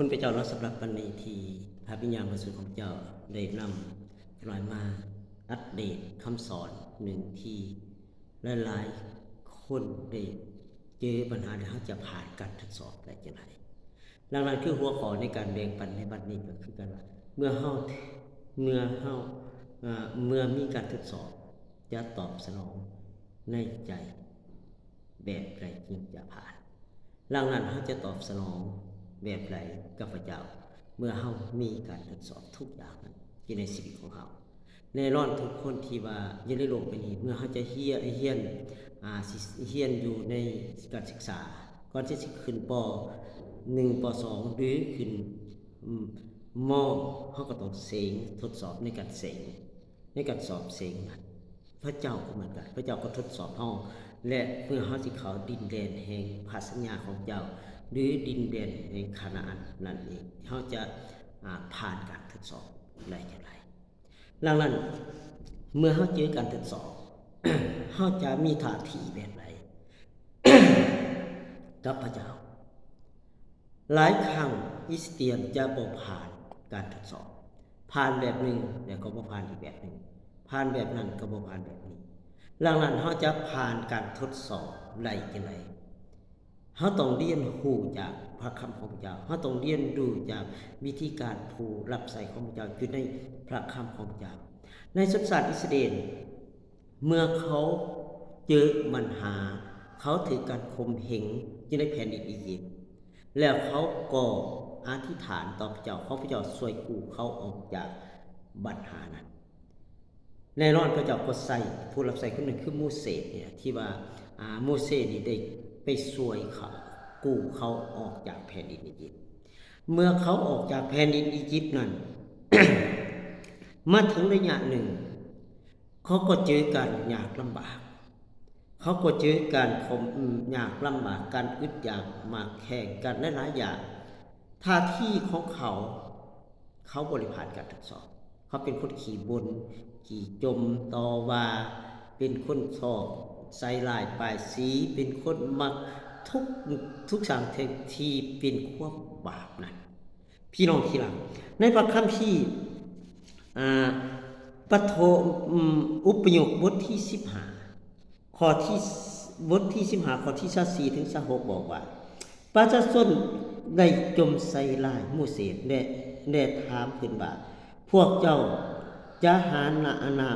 คุณพระเจ้าเราสำหรับวันนี้ที่พระวิญญาณบริสุทธิ์ของเจ้าได้นำลอยมาอัปเดตคำสอนหนึ่งที่หลายๆคนได้เจอปัญหาที่เขาจะผ่านการทดสอบได้อย่างไรดังนั้นคือหัวข้อในการแบ่งปันในบัดนี้ก็คือกันว่าเมื่อมีการทดสอบจะตอบสนองในใจแบบไรจึงจะผ่านดังนั้นเขาจะตอบสนองแบบไรกับพระเจ้าเมื่อเขามีการทดสอบทุกอย่างนั้นอยู่ในชีวิตของเขาแน่นอนทุกคนที่ว่าอยู่ในโลกนี้เมื่อเขาจะเฮียนอยู่ในการศึกษาก่อนที่จะขึ้นป .1 ป .2 หรือขึ้นม.เขาก็ต้องเสงทดสอบในการเสงในการสอบเสงนั้นพระเจ้าก็เหมือนกันพระเจ้าก็ทดสอบเฮาและเมื่อเฮาสิเข้าดินแดนแห่งพระสัญญาของเจ้าหรือดินแดนแห่งคานาอันนั่นเองเฮาจะผ่านการทดสอบได้อย่างไรดังนั้นเมื่อเฮาเจอการทดสอบ เฮาจะมีท่าทีแบบไหน กับพระเจ้าหลายครั้งคริสเตียนจะบ่ผ่านการทดสอบผ่านแบบหนึ่งแล้วก็บ่ผ่านอีกแบบหนึ่งผ่านแบบนั้นก็บ่ผ่านแบบนี้ดังนั้นเฮาจะผ่านการทดสอบได้จังได๋เฮาต้องเรียนรู้จากพระคำของพระเจ้าเฮาต้องเรียนรู้จากวิธีการผู้รับใช้ของพระเจ้าอยู่ในพระคำของพระเจ้าในชนชาติอิสราเอลเมื่อเขาเจอปัญหาเขาถือการข่มเหงอยู่ในแผ่นดินอียิปต์แล้วเขาก็อธิษฐานต่อพระเจ้าขอพระเจ้าช่วยกู้เขาออกจากปัญหานั้นแน่นอนพระเจ้าก็ใส่ผู้รับใช้คนหนึ่งคือโมเสสเนี่ยที่ว่าโมเสสนี่ได้ไปช่วยเขากู้เขาออกจากแผ่นดินอียิปต์เมื่อเขาออกจากแผ่นดินอียิปต์นั้น มาถึงระยะหนึ่งเขาก็เจอการยากลำบากเขาก็เจอการยากลำบากการอึดอยากมาแข่งกันหลายๆอย่างท่าที่ของเขาบริผ่านการทดสอบเขาเป็นคนขี่บนขี่จมต่อว่าเป็นคนชอบใส่ลายปลายสีเป็นคนมักทุกอย่างที่เป็นความบาปนั้นพี่น้องที่รักในพระคัมภีร์ปฐมอุปโยคบทที่15ข้อที่บทที่15ข้อที่24ถึง26บอกว่าประชาชนได้จมใส่ลายโมเสสและถามขึ้นว่าพวกเจ้าจะหานา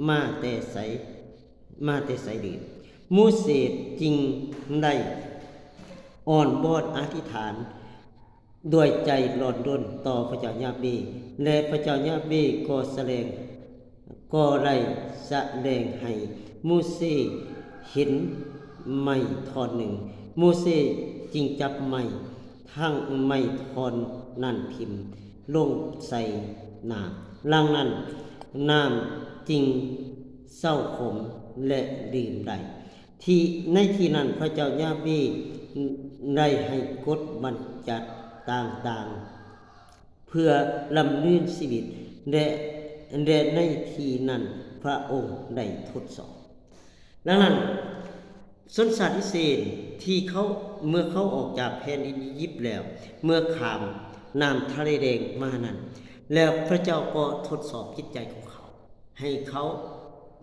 มาแต่ไสดีโมเสสจึงได้อ่อนบอนอธิษฐานด้วยใจร้อนรนต่อพระเจ้ายาเวห์และพระเจ้ายาเวห์ก็ได้แสดงให้โมเสสเห็นไม้ท่อนหนึ่งโมเสสจึงจับไม้ทั้งไม้ท่อนนั้นทิ่มลงใส่น้ำดังนั้นน้ำจึงเศร้าขมและดื่มได้ในที่นั้นพระเจ้ายาเวห์ได้ให้กฎบัญญัติต่างๆเพื่อลำเลียงชีวิตและในที่นั้นพระองค์ได้ทดสอบดังนั้นชนชาติอิสราเอลที่เมื่อเขาออกจากแผ่นดินอียิปต์แล้วเมื่อข้ามน้ำทะเลแดงมานั้นแล้วพระเจ้าก็ทดสอบจิตใจของเขาให้เขา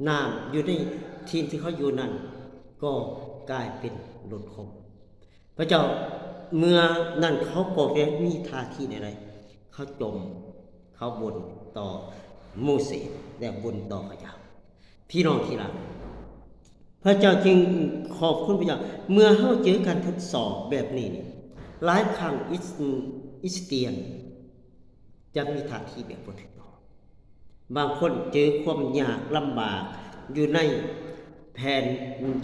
น้ำอยู่ในทีมที่เขาอยู่นั้นก็กลายเป็นลดคมพระเจ้าเมื่อนั้นเขาก็มีท่าทีอะไรเขาจมเขาบ่นต่อโมเสสและบ่นต่อพระเจ้าพี่น้องที่รักพระเจ้าจึงขอบคุณพระเจ้าเมื่อเขาเจอการทดสอบแบบนี้หลายครั้งอิสเตียนจะมีท่าทีแบบบ่ถึงบางคนเจอความยากลำบากอยู่ใน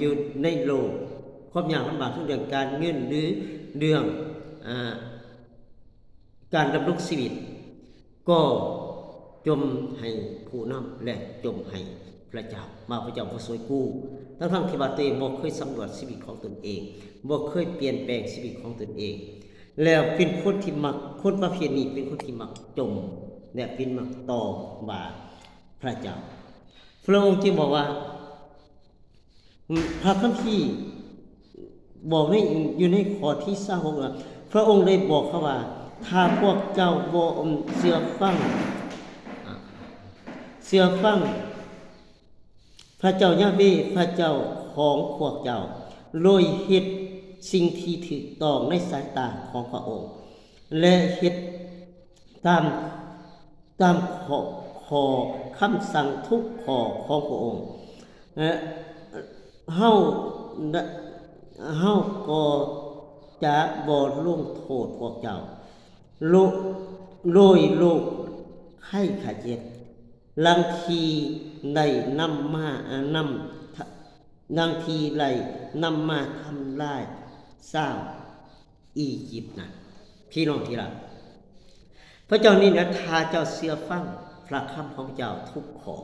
อยู่ในโลกความยากลำบากทั้งเรื่องการเงินหรือเรื่องการดำรงชีวิตก็จมให้ผู้นำและจมให้พระเจ้าพระเจ้าก็ช่วยกู้ทั้งที่ว่าตัวเองบ่เคยสำรวจชีวิตของตนเองบ่เคยเปลี่ยนแปลงชีวิตของตนเองแล้วเป็นคนที่มักคนประเภทนี้เป็นคนที่มักจมและเป็นมักต่อว่าพระเจ้าพระองค์จึงบอกว่าพระคัมภีร์บอกอยู่ในข้อที่26ว่า พระองค์ได้บอกเขาว่าถ้าพวกเจ้าบ่เชื่อฟังพระเจ้ายาเวห์พระเจ้าของพวกเจ้าโดยเฮ็ดสิ่งที่ถูกต้องในสายตาของพระองค์และเฮ็ดตามขอคำสั่งทุกข้อของพระองค์เฮาก็จะบ่ลงโทษพวกเจ้าโรคไข้ขาเจ็บลังทีได้นำมาทำลายสร้างอียิปต์นะพี่น้องที่รักพระเจ้านี่นะถ้าเจ้าเชื่อฟังพระคำของเจ้าทุกข้อ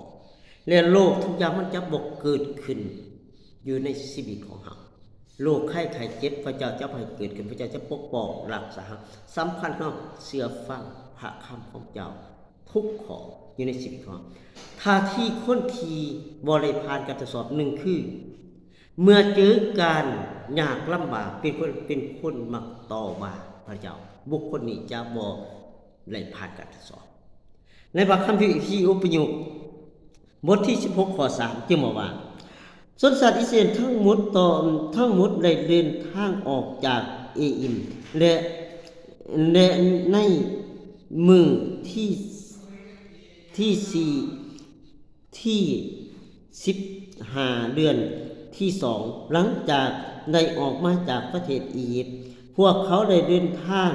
และโลกทุกอย่างมันจะบ่เกิดขึ้นอยู่ในชีวิตของเราโรคไข้เจ็บพระเจ้าจะให้เกิดขึ้นพระเจ้าจะปกป้องรักษาสำคัญเราเชื่อฟังพระคำของเจ้าทุกข้ออยู่ในชีวิตของถ้าที่คนที่บริพานการทดสอบหนึ่งคือเมื่อเจอการยากลำบากเป็นคนมักต่อว่าพระเจ้าบุคคลนี้จะบ่ได้ผ่านการทดสอบในพระคัมภีร์ที่อุปยคบทที่16ข้อ3จึงบอกว่าชนชาติอิสราเอลทั้งหมดได้เดินทางออกจากเออิมและในมือที่15เดือนที่2หลังจากได้ออกมาจากประเทศอียิปต์พวกเขาได้เดินทาง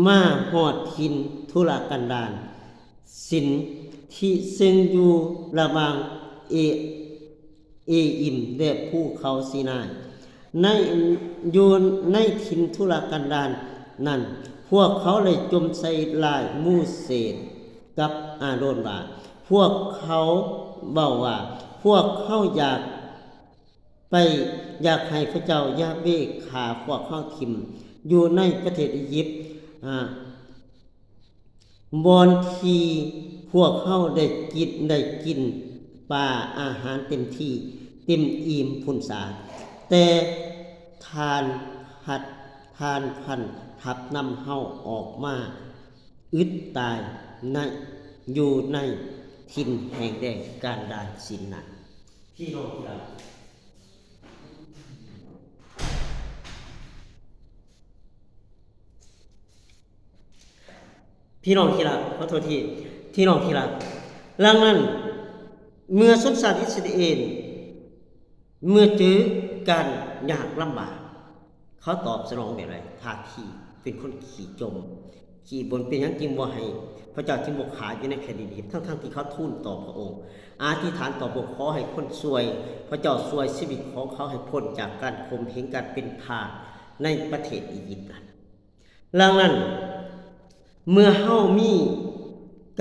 มาฮอดถิ่นทุรกันดารสินที่ซึ่งอยู่ระหว่างเออิมและภูเขาซีนายอยู่ในถิ่นทุรกันดารนั้นพวกเขาเลยจมใส่ลายมูเสสกับอาโรนว่าพวกเขาเว้าว่าพวกเขาอยากให้พระเจ้ายาเวห์ฆ่าพวกเขาทิ่มอยู่ในประเทศอียิปต์บอนที่พวกเขาได้กินปลาอาหารเต็มที่เต็มอิ่มพุนสาแต่ทานพันทับนำเฮาออกมาอึดตายอยู่ในถิ่นแห่งแดนการดารสินนั้นพี่น้องที่รักขอโทษทีพี่น้องที่รักดังนั้นเมื่อชนชาติอิสราเอลเมื่อเจอการยากลำบากเขาตอบสนองแบบไรท่าทีเป็นคนขี่จมขี่บนเป็นยังจริงบ่ให้พระเจ้าจึงบ่ขาอยู่ในแผ่นดินอียิปต์ทั้งที่เขาทูลต่อพระองค์อธิษฐานต่อพระองค์ขอให้คนช่วยพระเจ้าช่วยชีวิตของเขาให้พ้นจากการข่มเหงการเป็นทาสในประเทศอียิปต์นั้นดังนั้นเมื่อเฮามี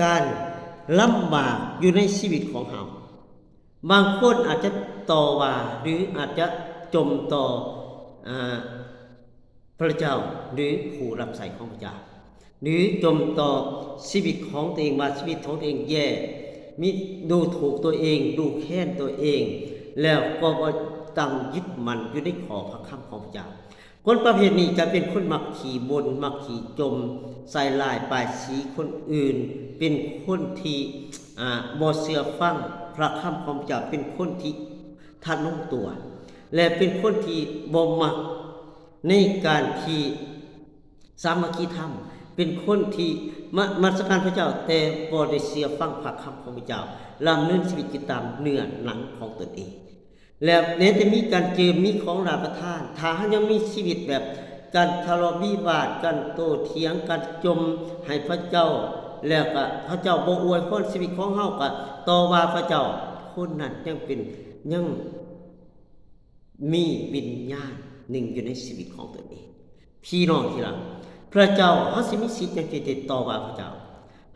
การลำบากอยู่ในชีวิตของเฮาบางคนอาจจะต่อว่าหรืออาจจะจมต่อพระเจ้าหรือผู้รับใช้ของพระเจ้าหรือจมต่อชีวิตของตัวเองว่าชีวิตของตัวเองแย่มีดูถูกตัวเองดูแค้นตัวเองแล้วก็บ่ตั้งยึดมั่นอยู่ในขอพระคำของพระเจ้าคนประเภทนี้จะเป็นคนมักขี่บนมักขี่จมใส่ลายป้ายสีคนอื่นเป็นคนที่บ่เชื่อฟังพระคำของพระเจ้าเป็นคนที่ทะนุตัวและเป็นคนที่บ่มักในการที่สามัคคีธรรมเป็นคนที่มาสักการพระเจ้าแต่บ่ได้เชื่อฟังพระคำของพระเจ้าดำเนินชีวิตตามเนื้อหนังของตนเองแล้วเนี่ยจะมีการเจิมมีของรับประทานถ้ายังมีชีวิตแบบการทะเลาะวิวาทกันโต้เถียงกันจมให้พระเจ้าแล้วก็พระเจ้าบ่อวยพรชีวิตของเฮาก็ต่อว่าพระเจ้าคนนั้นยังมีวิญญาณหนึ่งอยู่ในชีวิตของตนเองพี่น้องที่รักพระเจ้าเฮาสิมีสิทธิ์จังที่จะต่อว่าพระเจ้า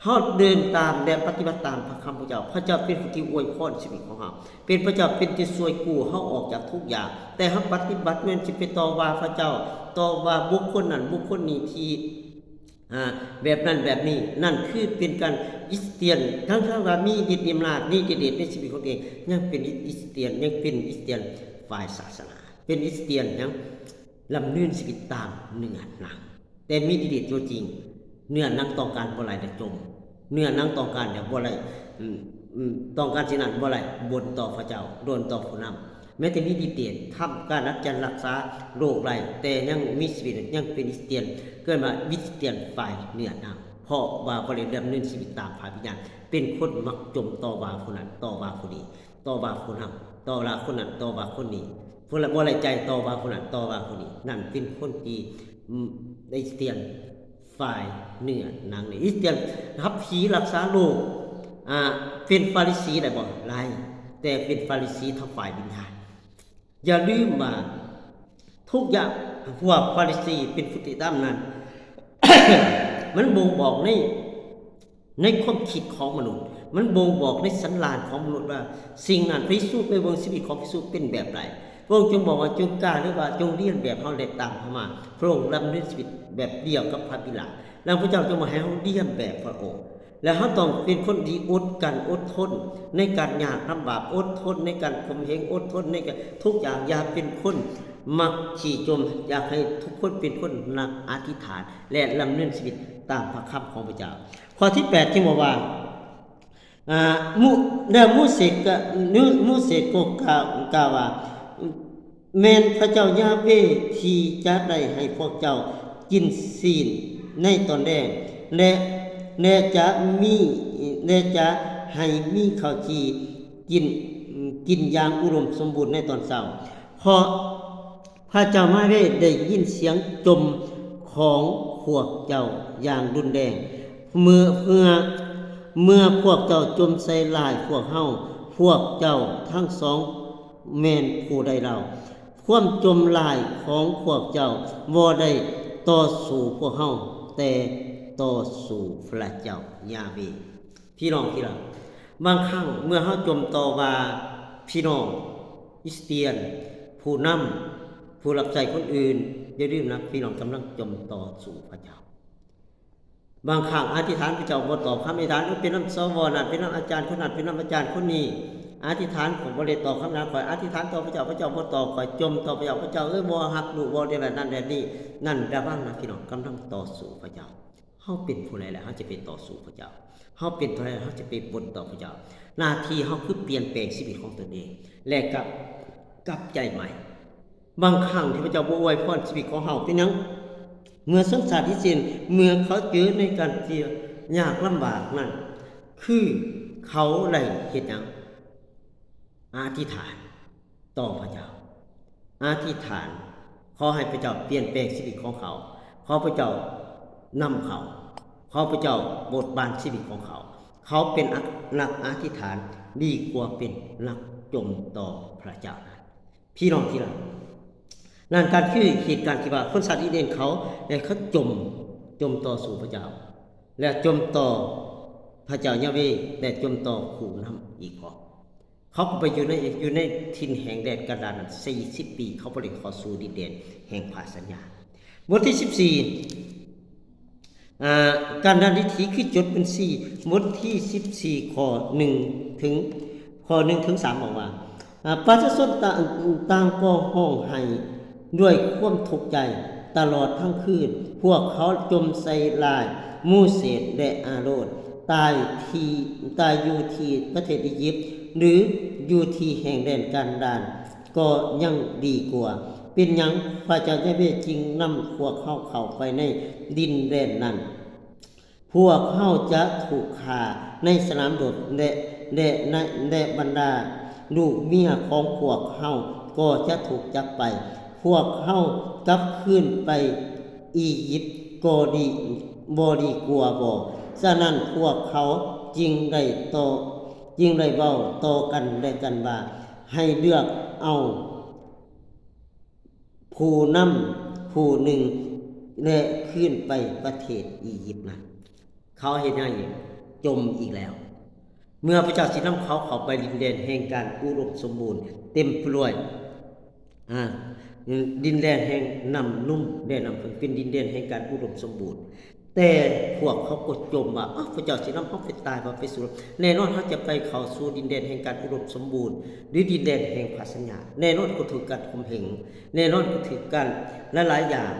เฮาเดินตามและปฏิบัติตามพระคำพระเจ้าพระเจ้าเป็นผู้ที่อวยพรชีวิตของเฮาเป็นพระเจ้าเป็นที่ช่วยกู้เฮาออกจากทุกอย่างแต่เฮาปฏิบัติแม่นสิไปต่อว่าพระเจ้าต่อว่าบุคคลนั้นบุคคลนี้ที่แบบนั้นแบบนี้นั่นคือเป็นการอิสเตียนทั้งว่ามีฤทธิ์อำนาจนี่เด็ดในชีวิตของตัวเองยังเป็นอิสเตียนยังเป็นอิสเตียนฝ่ายศาสนา เป็นคริสเตียนยังลำเนินชีวิตตามเนื้อหนังแต่มีดีๆตัวจริงเนื้อหนังต้องการบ่ไหลแต่จมเนื้อหนังต้องการแต่บ่ไหลต้องการสินั้นบ่ไหลบนต่อพระเจ้าโดนต่อผู้นำแม้แต่มีดีเตียนทำการรักษาโรคไรแต่ยังมีชีวิตยังเป็นคริสเตียนเกิดมาวิสเตียนฝ่ายเนื้อหนังเพราะว่าบ่ได้ดำเนินชีวิตตามพระวิญญาณเป็นคนมักจมต่อว่าผู้นั้นต่อว่าผู้นี้ต่อว่าผู้นำต่อว่าคนนั้นต่อว่าคนนี้ผู้ละบ่ไหลใจต่อว่าคนนั้นต่อว่าคนนี้นั่นเป็นคนที่ได้คริสเตียนฝ่ายเนื้อหนังนี่คริสเตียนรับผีรักษาโรคเป็นฟาริสีได้บ่ไรแต่เป็นฟาริสีทางฝ่ายวิญญาณอย่าลืมว่าทุกอย่างพวกฟาริสีเป็นฟุติธรรมนั้น มันบ่งบอกในความคิดของมนุษย์มันบ่งบอกในสันดานของมนุษย์ว่าสิ่งนั้นพระเยซูไปเบิ่งชีวิตของพระเยซูเป็นแบบไรพระองค์จึงบอกว่าจงกล้าหรือว่าจงเรียนแบบเฮาได้ตามเข้ามาพระองค์ดำเนินชีวิตแบบเดียวกับพระบิดาแล้วพระเจ้าจะมาให้เฮาเรียนแบบพระองค์และเฮาต้องเป็นคนที่อดกันอดทนในการยากลำบากอดทนในการข่มเหงอดทนในการทุกอย่างอย่าเป็นคนมักขี่จมอยากให้ทุกคนเป็นคนนักอธิษฐานและดำเนินชีวิตตามพระคำของพระเจ้าข้อที่8ที่บอกว่ามูเสกก็กล่าวว่าแม้นพระเจ้ายาเวห์ที่จะได้ให้พวกเจ้ากินศีลในตอนแรกและจะให้มีข้าวจีกินอย่างอุดมสมบูรณ์ในตอนเช้าเพราะพระเจ้ามาได้ยินเสียงจมของพวกเจ้าอย่างรุนแรงเมื่อพวกเจ้าจมใส่ลายพวกเจ้าทั้งสองแม่นผู้ใดเราความจมลายของพวกเจ้าบ่ได้ต่อสู้พวกเฮาแต่ต่อสู้พระเจ้ายาเวห์พี่น้องที่รักบางครั้งเมื่อเฮาจมต่อว่าพี่น้องคริสเตียนผู้นำผู้รับใช้คนอื่นอย่าลืมนะพี่น้องกำลังจมต่อสู่พระเจ้าบางครั้งอธิษฐานพระเจ้าบ่ตอบคำอธิษฐานเป็นน้ำสวนั่นเป็นน้ำอาจารย์คนนั้นเป็นน้ำอาจารย์คนนี้อธิษฐานของบ่ได้ตอบคำนั้นข่อยอธิษฐานต่อพระเจ้าบ่ตอบข่อยจมต่อพระเจ้าบ่ฮักลูกบ่ได้นั่นนี่นั่นระวังนะพี่น้องกำลังต่อสู้พระเจ้าเฮาเป็นผู้ใดแล้วเฮาจะไปต่อสู้พระเจ้าเฮาเป็นผู้ใดเฮาจะไปบนต่อพระเจ้าหน้าที่เฮาคือเปลี่ยนแปลงชีวิตของตนเองและกลับใจใหม่บางครั้งที่พระเจ้าบ่อวยพรชีวิตของเฮาเป็นหยังเมื่อสังสารที่สิ้นเมื่อเขาเจอในการที่ยากลำบากนั่นคือเขาได้เฮ็ดหยังอธิษฐานต่อพระเจ้าอธิษฐานขอให้พระเจ้าเปลี่ยนแปลงชีวิตของเขาขอพระเจ้านำเขาขอพระเจ้าบทบาทชีวิตของเขาเป็นนักอธิษฐานดีกว่าเป็นนักจมต่อพระเจ้านั้นพี่น้องที่รักนั่นการคือเหตุการณ์ที่ว่าคนสัตว์อิสราเอลเขาจมต่อสู่พระเจ้าและจมต่อพระเจ้ายาเวห์และจมต่อผู้นำอีกพอเขาไปอยู่ในถิ่นแห่งแดนกันดารนั้น40 ปีเขาบ่ได้เข้าสู่ดินแดนแห่งพระสัญญาบทที่14การดานวิถีคือจดเป็น4บทที่14ข้อ1ถึง3บอกว่าประชาชนต่างก็ห้องไห้ด้วยความทุกข์ใจตลอดทั้งคืนพวกเขาจมใส่ลายมูเสสและอาโรนตายอยู่ที่ประเทศอียิปต์หรืออยู่ที่แห่งแดนกันดารก็ยังดีกว่าเป็นหยังพระเจ้ายาเวห์จึงนำพวกเขาเข้าไปในดินแดนนั้นพวกเขาจะถูกฆ่าในสนามรบและบรรดาลูกเมียของพวกเขาก็จะถูกจับไปพวกเขากลับคืนไปอียิปต์ก็ดีกว่าบ่ฉะนั้นพวกเขาจึงได้เว้าต่อกันและกันว่าให้เลือกเอาผู้นำผู้หนึ่งและขึ้นไปประเทศอียิปต์นั้นเขาเฮ็ดหยังอีกจมอีกแล้วเมื่อพระเจ้าสินำเขาเข้าไปดินแดนแห่งการอุดมสมบูรณ์เต็มไปด้วยดินแดนแห่งน้ำนุ่มและน้ำพึ่งเป็นดินแดนแห่งการอุดมสมบูรณ์ แต่พวกเขาก็จมว่าพระเจ้าสินำเฮาไปตายบ่ไปสู่แน่นอนเฮาจะไปเข้าสู่ดินแดนแห่งการอุดมสมบูรณ์หรือดินแดนแห่งพระสัญญาแน่นอนก็ถูกการข่มเหงแน่นอนก็ถูกการหลายๆอย่าง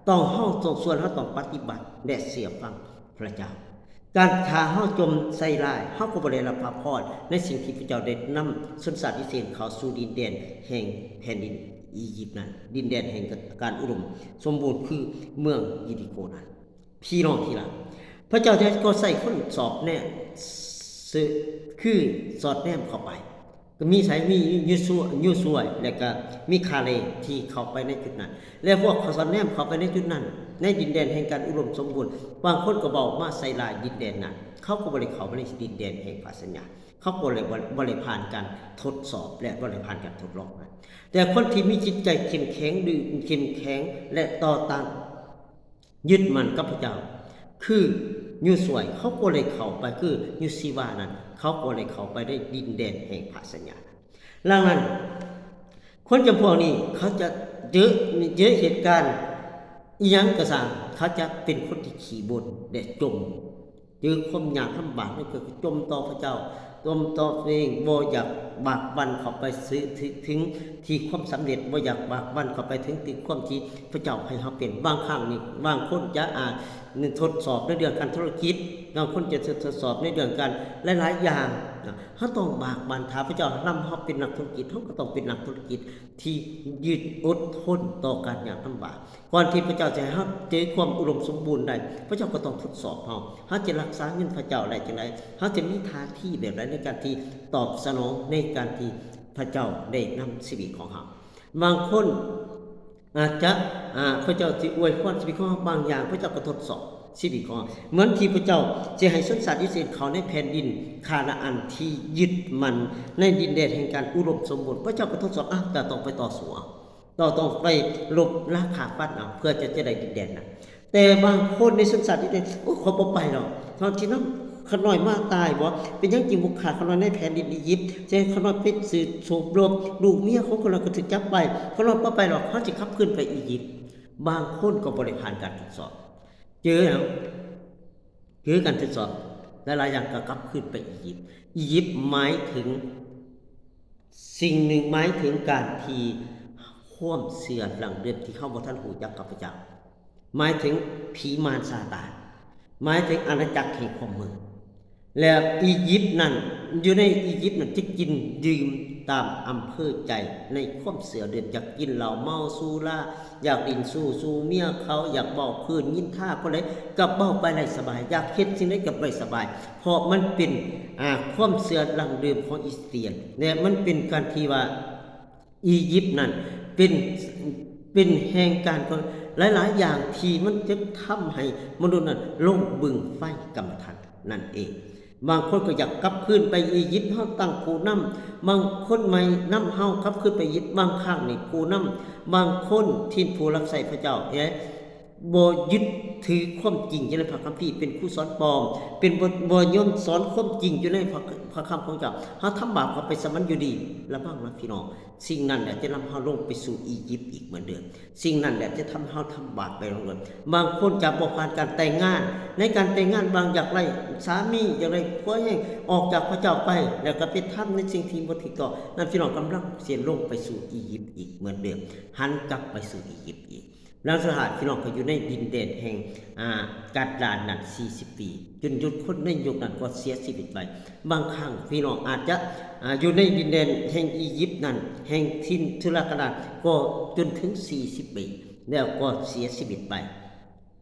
ต้องเฮาต้องส่วนเฮาต้องปฏิบัติและเสียฟังพระเจ้าการถ้าเฮาจมใส่ร้ายเฮาก็บ่ได้รับพระพรในสิ่งที่พระเจ้าได้นำชนชาติอิสราเอลเข้าสู่ดินแดนแห่งแผ่นดินอียิปต์นั้นดินแดนแห่งการอุดมสมบูรณ์คือเมืองยิริโคนั้นพี่น้องที่รักพระเจ้าจะก็ใส่คนสอบแน่คือสอดแนมเข้าไปก็มีสายมียูซัวแล้วก็มีคาเลที่เข้าไปในจุดนั้นแล้วพวกเขาสอดแนมเข้าไปในจุดนั้นในดินแดนแห่งการอุดมสมบูรณ์บางคนก็บอกมาใส่ลายดินแดนนั้นเขาก็บ่ได้เข้าไปในดินแดนแห่งพระสัญญาเขาก็เลยบ่ได้ผ่านการทดสอบและบ่ได้ผ่านการทดลองนะแต่คนที่มีจิตใจเข้มแข็งดื้อเข้มแข็งและต่อต้านยึดมั่นกับพระเจ้าคือยูสวยเขาก็เลยเข้าไปคือยูซีวานั้นเขาก็เลยเข้าไปได้ดินแดนแห่งพระสัญญาดังนั้นคนจำพวกนี้เขาจะเยอะเหตุการณ์อีหยังก็ตามเขาจะเป็นคนที่ขี้บ่นและจมเจอความยากลำบากนั่นคือจมต่อพระเจ้าจมต่อตัวเองบ่อยากบากบั่นเข้าไปถึงที่ความสำเร็จบ่อยากบากบั่นเข้าไปถึงความที่พระเจ้าให้เขาเป็นบางครั้งนี่บางคนจะทดสอบในเรื่องการธุรกิจบางคนจะทดสอบในเรื่องการหลายๆอย่างเขาต้องบากบั่นถ้าพระเจ้านำเขาเป็นนักธุรกิจเขาก็ต้องเป็นนักธุรกิจที่ยืดอดทนต่อการอย่างลำบากก่อนที่พระเจ้าจะให้เขาเจอความอุดมสมบูรณ์ได้พระเจ้าก็ต้องทดสอบเขาจะรักษาเงินพระเจ้าได้จังไดเขาจะมีท่าทีแบบไรในการที่ตอบสนองในการที่พระเจ้าได้นำชีวิตของเขาบางคนอาจจะพระเจ้าที่อวยพรชีวิตของเขาบางอย่างพระเจ้าก็ทดสอบชีวิตของเหมือนที่พระเจ้าจะให้ชนชาติอิสราเอลเขาในแผ่นดินคานาอันที่ยึดมันในดินแดนแห่งการอุดมสมบูรณ์พระเจ้าก็ทดสอบแต่ต้องไปต่อสู้ต้องไปลบราขาฟันเพื่อจะได้ดินแดนนั้นแต่บางคนในชนชาติอิสราเอลเขาบ่ไปหรอกตอนที่นั้นขน้อยมาตายบ่เป็นยังจริงบุกขาขน้อยในแผ่นดินอียิปต์จะขน้อยไปสืบโฉบรบลูกเมียของคนเราก็ถูกจับไปขน้อยบ่ไปหรอกเขาจะขับขึ้นไปอียิปต์บางคนก็บ่ได้ผ่านการทดสอบเจอการทดสอบหลายๆอย่างก็กลับขึ้นไปอียิปต์หมายถึงสิ่งหนึ่งหมายถึงการที่ความเสื่อมหลังเดิมที่เข้าบ่ทันหูจักกับพระเจ้าหมายถึงผีมารซาตานหมายถึงอาณาจักรแห่งความมืดแล้วอียิปต์นั้นอยู่ในอียิปต์นั้นจะกินดื่มตามอำเภอใจในความเสือเดือนอยากกินเหล้าเมาสูราอยากดินสู้เมียเขาอยากบอกคืนยินท่าคนใดกับเบ้าไปได้สบายอยากเฮ็ดสิ่งใดกับไปสบายเพราะมันเป็นความเสือหลังเดิมของอิสราเอลเนี่ยมันเป็นการที่ว่าอียิปต์นั้นเป็นแห่งการหลายๆอย่างที่มันจะทำให้มนุษย์นั้นลงบึงไฟกำทันนั่นเองบางคนก็อยากกลับคืนไปอียิปต์เฮาตั้งผู้นำบางคนใหม่นำเฮากลับคืนไปอียิปต์บางครั้งนี่ผู้นำบางคนที่ผู้รับใช้พระเจ้าบ่ยึดถือความจริงอยู่ในพระคัมภีร์เป็นครูสอนปลอมเป็นบ่ยอมสอนความจริงอยู่ในพระคำของเจ้าเฮาทำบาปเข้าไปสมันอยู่ดีระวังนะพี่น้องสิ่งนั้นแหละจะนำเฮาลงไปสู่อียิปต์อีกเหมือนเดิมสิ่งนั้นแหละจะทำเฮาทำบาปไปลงเลยบางคนจะบ่ผ่านการแต่งงานในการแต่งงานบางอยากไล่สามีอยากไล่ผัวให้ออกจากพระเจ้าไปแล้วก็ไปทำในสิ่งที่บ่ถูกต้องนั่นพี่น้องกำลังเสียลงไปสู่อียิปต์อีกเหมือนเดิมหันกลับไปสู่อียิปต์อีกแล้วสถานพี่น้องก็อยู่ในดินแดนแห่งการดานนั้น40 ปีจนยุดคนในยุคนั้นก็เสียชีวิตไปบางครั้งพี่น้องอาจจะอยู่ในดินแดนแห่งอียิปต์นั้นแห่งทินทุรกันดารก็จนถึง40 ปีแล้วก็เสียชีวิตไป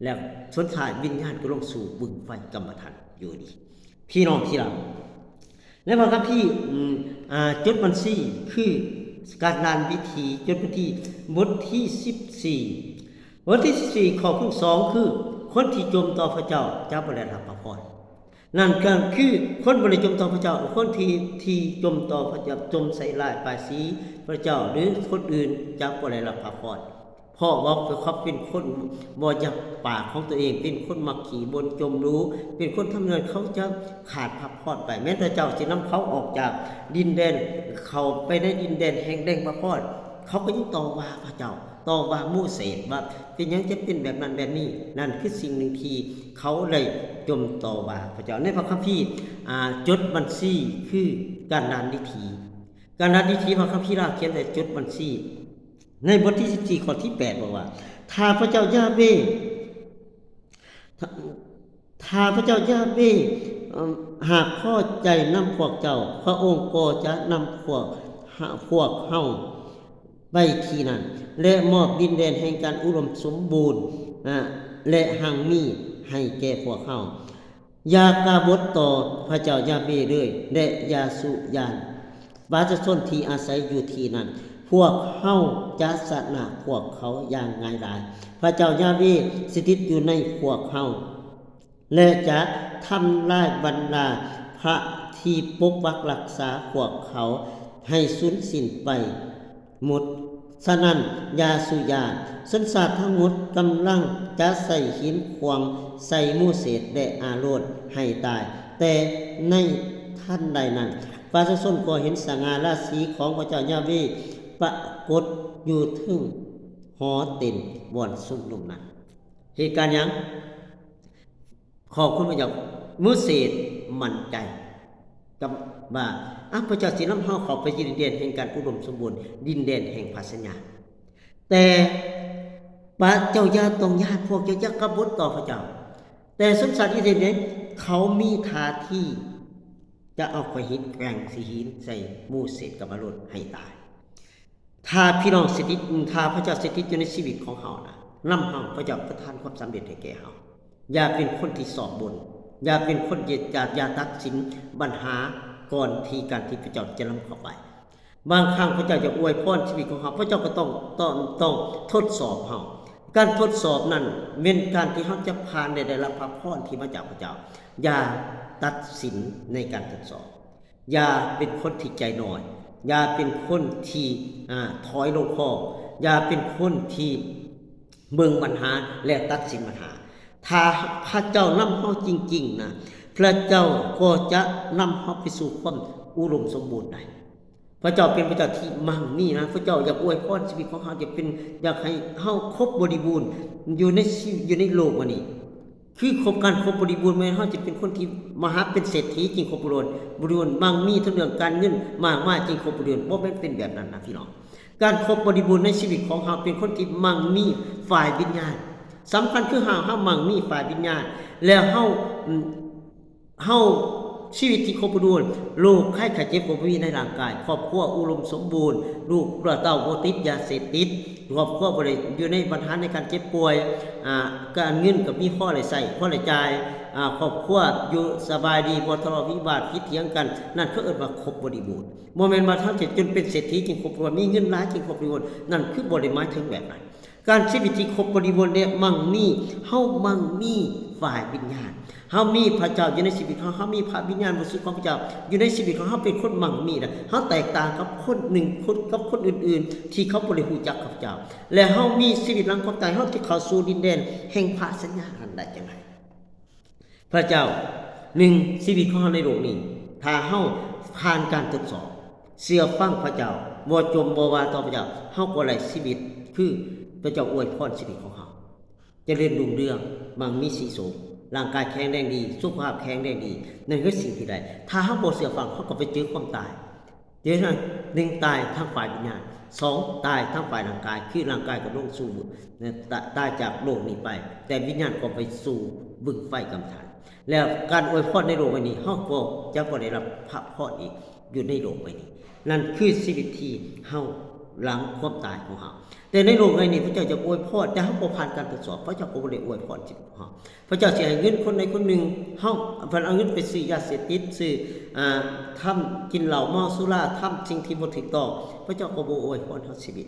แล้วสุดท้ายวิญญาณก็ลงสู่บึงไฟกรรมฐานอยู่ดีพี่น้องที่รักในพระคัมภีร์จดบัญชีคือการงานวิธีจดบัญชีบทที่14บทที่14ข้อที่2คือคนที่จมต่อพระเจ้าจะบ่ได้รับพระพรนั่นก็คือคนบ่ได้จมต่อพระเจ้าคนที่จมต่อพระเจ้าจมใส่ร้ายป้ายสีพระเจ้าหรือคนอื่นจะบ่ได้รับพระพรเพราะว่าเขาเป็นคนบ่ยับปากของตัวเองเป็นคนมักขี่บนจมรู้เป็นคนทำงานเขาจะขาดพระพรไปแม้แต่เจ้าสินำเขาออกจากดินแดนเขาไปในดินแดนแห่งแดงพระพรเขาก็ยังต่อว่าพระเจ้า ต่อว่ามูเสสว่าเป็นหยังจะเป็นแบบนั้นแบบนี้นั่นคือสิ่งหนึ่งที่เขาเลยจมต่อว่าพระเจ้าในพระคัมภีร์จดบัญชีคือการนานวิธีการนานวิธีพระคัมภีร์เขียนแต่จดบัญชีในบทที่14ข้อที่8บอกว่าถ้าพระเจ้ายาเวถ้าพระเจ้ายาเวหากพอใจนำพวกเจ้าพระองค์ก็จะนำพวกเฮาไปที่นั่นและมอบดินแดนแห่งการอุดมสมบูรณ์และหังมีให้แก่พวกเฮาอย่ากาบฏต่อพระเจ้ายาเวเลยและอย่าสุยานประชาชนที่อาศัยอยู่ที่นั่นพวกเฮาจะชนะพวกเขาอย่างง่ายดายพระเจ้ายาเวสถิตอยู่ในพวกเฮาและจะทำลายบรรดาพระที่ปกปักรักษาพวกเขาให้สูญสิ้นไปหมดฉะนั้นยาสุยานสันสาทั้งหมดกำลังจะใส่หินขวางใส่มูเสสและอาโรนให้ตายแต่ในท่านใดนั้นประชาชนก็เห็นสง่าราศีของพระเจ้ายาเวปรากฏอยู่ถึงหอเต็นบ่อนซุ่มนุมนั้นเหตุการณ์ยังขอบคุณพระเจ้ามูเสสมั่นใจกับว่าพระเจ้าสินำเฮาเข้าไปดินแดนแห่งการอุดมสมบูรณ์ดินแดนแห่งพันธสัญญาแต่พระเจ้าอย่าต้องญาติพวกเจ้าอย่ากบฏต่อพระเจ้าแต่สมสัตว์อิสราเอลเขามีท่าทีจะเอาก้อนหินแกร่งสีหินใส่มูเสสกับอาโรนให้ตายถ้าพี่น้องสถิตถ้าพระเจ้าสถิตอยู่ในชีวิตของเฮานะนำเฮาพระเจ้าประทานความสำเร็จให้แก่เฮาอย่าเป็นคนที่สอบบนอย่าเป็นคนอย่าตัดสินปัญหาก่อนที่การที่พระเจ้าจะนำเข้าไปบางครั้งพระเจ้าจะอวยพรชีวิตของเฮาพระเจ้าก็ต้องทดสอบเฮาการทดสอบนั้นเป็นการที่เฮาจะผ่านได้รับพระพรที่มาจากพระเจ้าอย่าตัดสินในการทดสอบอย่าเป็นคนที่ใจน้อยอย่าเป็นคนที่ถอยลงคออย่าเป็นคนที่เบิ่งปัญหาและตัดสินปัญหาถ้าพระเจ้านำเฮาจริงๆนะพระเจ้าก็จะนำเฮาไปสู่ความอุดมสมบูรณ์ได้พระเจ้าเป็นพระเจ้าที่มั่งมีนะพระเจ้าอยากอวยพรชีวิตของเฮาอยากให้เฮาครบบริบูรณ์อยู่ในโลกวันนี้คือครบบริบูรณ์แม้เฮาจะเป็นคนที่มหาเป็นเศรษฐีจริงครบบริบูรณ์มั่งมีทั้งเรื่องการเงินมากจริงครบบริบูรณ์บ่แม่นเป็นแบบนั้นนะพี่น้องการครบบริบูรณ์ในชีวิตของเฮาเป็นคนที่มั่งมีฝ่ายวิญญาณสำคัญคือเฮามั่งมีฝ่ายวิญญาณแล้วเฮาชีวิตที่ครบบริบูรณ์โรคไข้ไข้เจ็บบ่มีในร่างกายครอบครัวอุดมสมบูรณ์ลูกเต้าบ่ติดยาเสพติดครอบครัวบ่ได้อยู่ในปัญหาในการเจ็บป่วยการเงินก็มีพอได้ใช้พอได้จ่ายครอบครัวอยู่สบายดีบ่ทะเลาะวิวาทผิดเถียงกันนั่นเขาเอิ้นว่าครบบริบูรณ์บ่แม่นว่าเฮาจะจนเป็นเศรษฐีจริงครบบริบูรณ์มีเงินหลายจริงครบบริบูรณ์นั่นคือบ่ได้หมายถึงแบบนั้นการชีวิตที่ครบบริบูรณ์เนี่ยมั่งมีเฮามั่งมีฝ่ายวิญญาณเฮามีพระเจ้าอยู่ในชีวิตของเฮามีพระวิญญาณบริสุทธิ์ของพระเจ้าอยู่ในชีวิตของเฮาเป็นคนมั่งมีนะเฮาแตกต่างกับคนหนึ่งคนกับคนอื่นๆที่เขาบ่ได้รู้จักพระเจ้าและเฮามีชีวิตหลังความตายเฮาที่เข้าสู่ดินแดนแห่งพันธสัญญาอันใดจังได๋พระเจ้าชีวิตของเฮาในโลกนี้ถ้าเฮาผ่านการทดสอบเชื่อฟังพระเจ้าบ่จมบ่ว่าต่อพระเจ้าเฮาก็ได้ชีวิตคือพระเจ้าอวยพรชีวิตของเฮาเจริญรุ่งเรืองมั่งมีสีสุขร่างกายแข็งแรงดีสุขภาพแข็งแรงดีนั่นคือสิ่งที่ใดถ้าเฮาบ่เชื่อฟังเฮาก็ไปเจอความตายเจอนั้น1ตายทางฝ่ายวิญญาณ2ตายทางฝ่ายร่างกายคือร่างกายก็ลงสู่ตายจากโลกนี้ไปแต่วิญญาณก็ไปสู่บึงไฟกำถันแล้วการอวยพรในโลกใบนี้เฮาก็จะบ่ได้รับพระพรอีกอยู่ในโลกใบนี้นั่นคือชีวิตที่เฮาหลังความตายของเฮาแต่ในโลกนี้พระเจ้าจะอวยพรแต่เฮาบ่ผ่านการทดสอบพระเจ้าก็บ่ได้อวยพรชีวิตของเฮาพระเจ้าสิให้เงินคนใดคนหนึ่งเฮาเพิ่นเอาเงินไปซื้อยาเสพติดซื้อทำกินเหล้าเมาสุราทำสิ่งที่บ่ถูกต้องพระเจ้าก็บ่อวยพรเฮาชีวิต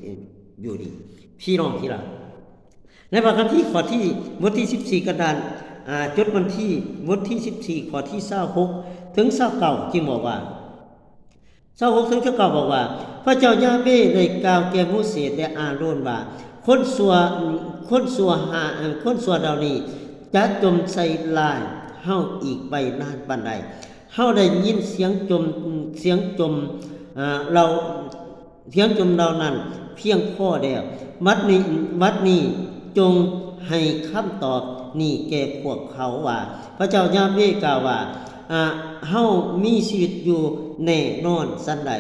อยู่ดีพี่น้องที่รักในพระคัมภีร์ข้อที่บทที่14กระดานจดวันที่บทที่14ข้อที่26ถึง29จึงบอกว่า26ถึง29บอกว่าพระเจ้ายาเวห์ได้กล่าวแก่มูเสสและอาโรนว่าคนสัวเหล่านี้จะจมใส่ลายเฮาอีกไปนานปานใดเฮาได้ยินเสียงจมเรานั้น เพียงพอแล้ววัดนี้จงให้คำตอบนี่แก่พวกเขาว่าพระเจ้ายาเวกล่าวว่าเฮามีชีวิตอยู่แน่นอนสันใด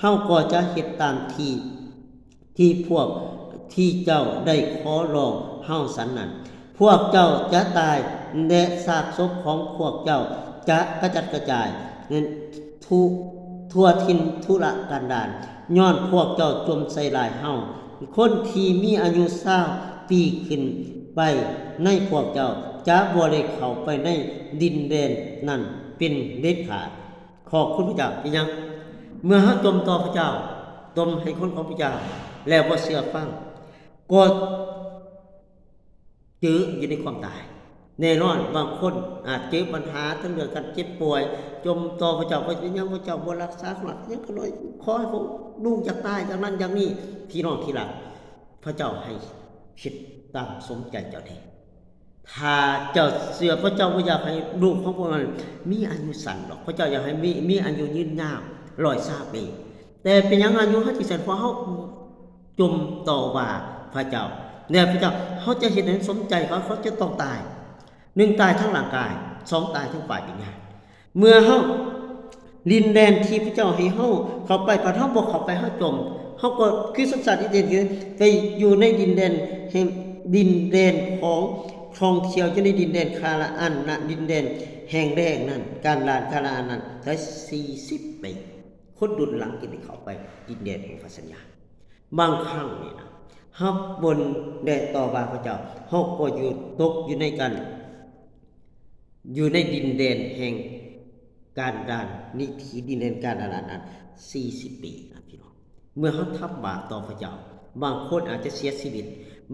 เฮาก็จะเฮ็ดตามที่พวกที่เจ้าได้ขอร้องเฮาสันนั้นพวกเจ้าจะตายและซากศพของพวกเจ้าจะกระจัดกระจายทั่วทินทุรกันดารย้อนพวกเจ้าจมใส่ลายเฮาคนที่มีอายุ20 ปีขึ้นไปในพวกเจ้าจะบ่ได้เข้าไปในดินแดนนั้นเป็นเด็ดขาดขอบคุณพระเจ้าพี่ยังเมื่อเฮาจมต่อพระเจ้าจมให้คนของพระเจ้าแล้วบ่เชื่อฟังก็จื้ออยู่ในความตายแน่นอนบางคนอาจเจอปัญหาทั้งเรื่องการเจ็บป่วยจมต่อพระเจ้าไปยังพระเจ้าบ่รักษาหลักยังก็น้อยขอให้ผมลูกจากตายจากนั้นอย่างนี้พี่น้องที่รักพระเจ้าให้คิดตามสมใจเจ้าเองถ้าเจ้าเสือพระเจ้าบ่อยากให้ลูกของพวกมันมีอายุสั้นหรอกพระเจ้าอยากให้มีอายุยืนยาว120 ปีแต่เป็นยังอายุ50 สั้นเพราะเฮาจมต่อว่าพระเจ้าเนี่ยพระเจ้าเขาจะเห็นให้สมใจเขาจะต้องตาย1ตายทั้งร่างกาย2ตายทั้งฝ่ายวิญญาณเมื่อเฮาดินแดนที่พระเจ้าให้เฮาเข้าไปพอเฮาบ่เข้าไปเฮาจมเฮาก็คือสัญชาติอิสราเอลไปอยู่ในดินแดนแห่งดินแดนของท่องเที่ยวอยู่ในดินแดนคานาอันนะดินแดนแห่งแรกนั้นการลานคานาอันนั้นได้40 ปีคนดุลหลังกินเข้าไปดินแดนแห่งพระสัญญาบางครั้งนี่นะเฮาบนแดดต่อว่าพระเจ้าเฮาก็อยู่ตกอยู่ในกันอยู่ในดินแดนแห่งการดานนิถีดินแดนการดานนั้น40 ปีนะพี่น้องเมื่อเฮาทำบาปต่อพระเจ้าบางคนอาจจะเสียชีวิต